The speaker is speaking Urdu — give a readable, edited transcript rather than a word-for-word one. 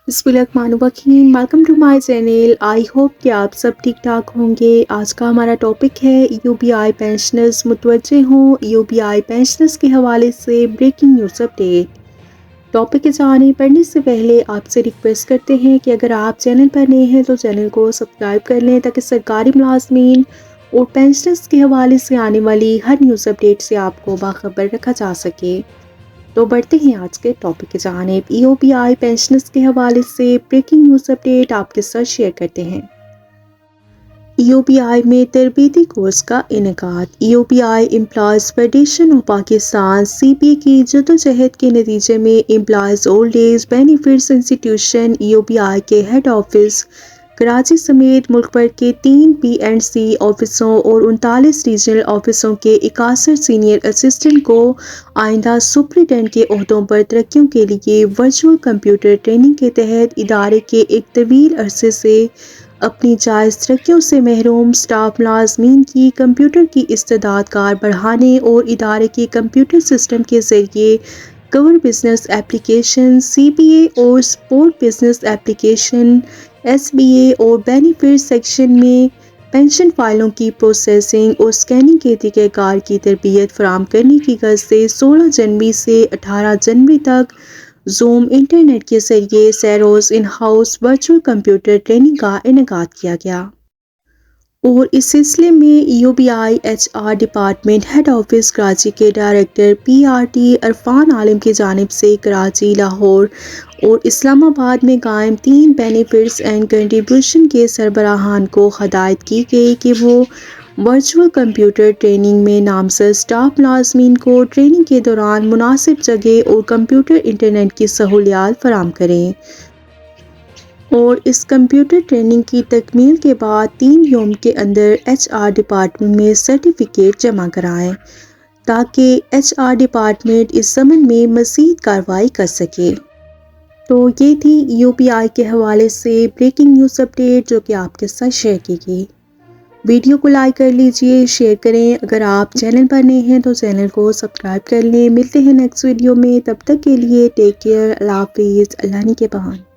بسم اللہ الرحمن الرحیم، welcome to my channel. I hope کہ آپ سب ٹھیک ٹھاک ہوں گے۔ آج کا ہمارا ٹاپک ہے یو بی آئی پینشنرز متوجہ ہوں، یو بی آئی پینشنرز کے حوالے سے بریکنگ نیوز اپڈیٹ۔ ٹاپک کی جانب پڑھنے سے پہلے آپ سے ریکویسٹ کرتے ہیں کہ اگر آپ چینل پر نئے ہیں تو چینل کو سبسکرائب کر لیں تاکہ سرکاری ملازمین اور پینشنرز کے حوالے سے آنے والی ہر نیوز اپڈیٹ سے آپ کو باخبر رکھا جا سکے۔ تو بڑھتے ہیں آج کے ٹاپک کی جانب۔ یو بی آئی پینشنرز کے حوالے سے بریکنگ نیوز اپڈیٹ آپ کے ساتھ شیئر کرتے ہیں۔ یو بی آئی میں تربیتی کورس کا انعقاد۔ U B I employees federation of Pakistan C P A کی جدوجہد کے نتیجے میں employees old age benefits institution U B I کے ہیڈ آفس کراچی سمیت ملک بھر کے 3 پی اینڈ سی آفسوں اور 39 ریجنل آفسوں کے 61 سینئر اسسٹنٹ کو آئندہ سپرنٹینڈنٹ کے عہدوں پر ترقیوں کے لیے ورچوئل کمپیوٹر ٹریننگ کے تحت ادارے کے ایک طویل عرصے سے اپنی جائز ترقیوں سے محروم اسٹاف ملازمین کی کمپیوٹر کی استعداد کار بڑھانے اور ادارے کے کمپیوٹر سسٹم کے ذریعے core business application C B A اور support business application S B A اور بینیفٹ سیکشن میں پینشن فائلوں کی پروسیسنگ اور اسکیننگ کے طریقہ کار کی تربیت فراہم کرنے کی غرض سے 16 جنوری سے 18 جنوری تک زوم انٹرنیٹ کے ذریعے series in house virtual computer training کا انعقاد کیا گیا۔ اور اس سلسلے میں U B I H R department head office Karachi کے director P R T Irfan Alam کی جانب سے کراچی، لاہور اور اسلام آباد میں قائم 3 بینیفٹس اینڈ کنٹریبیوشن کے سربراہان کو ہدایت کی گئی کہ وہ ورچوئل کمپیوٹر ٹریننگ میں نامزد اسٹاف ملازمین کو ٹریننگ کے دوران مناسب جگہ اور کمپیوٹر انٹرنیٹ کی سہولیات فراہم کریں اور اس کمپیوٹر ٹریننگ کی تکمیل کے بعد 3 یوم کے اندر ایچ آر ڈپارٹمنٹ میں سرٹیفکیٹ جمع کرائیں تاکہ ایچ آر ڈپارٹمنٹ اس ضمن میں مزید کارروائی کر سکے۔ تو یہ تھی یو پی آئی کے حوالے سے بریکنگ نیوز اپڈیٹ جو کہ آپ کے ساتھ شیئر کی گئی۔ ویڈیو کو لائک کر لیجئے، شیئر کریں۔ اگر آپ چینل پر نئے ہیں تو چینل کو سبسکرائب کر لیں۔ ملتے ہیں نیکسٹ ویڈیو میں، تب تک کے لیے ٹیک کیئر، اللہ حافظ، اللہ نگہبان۔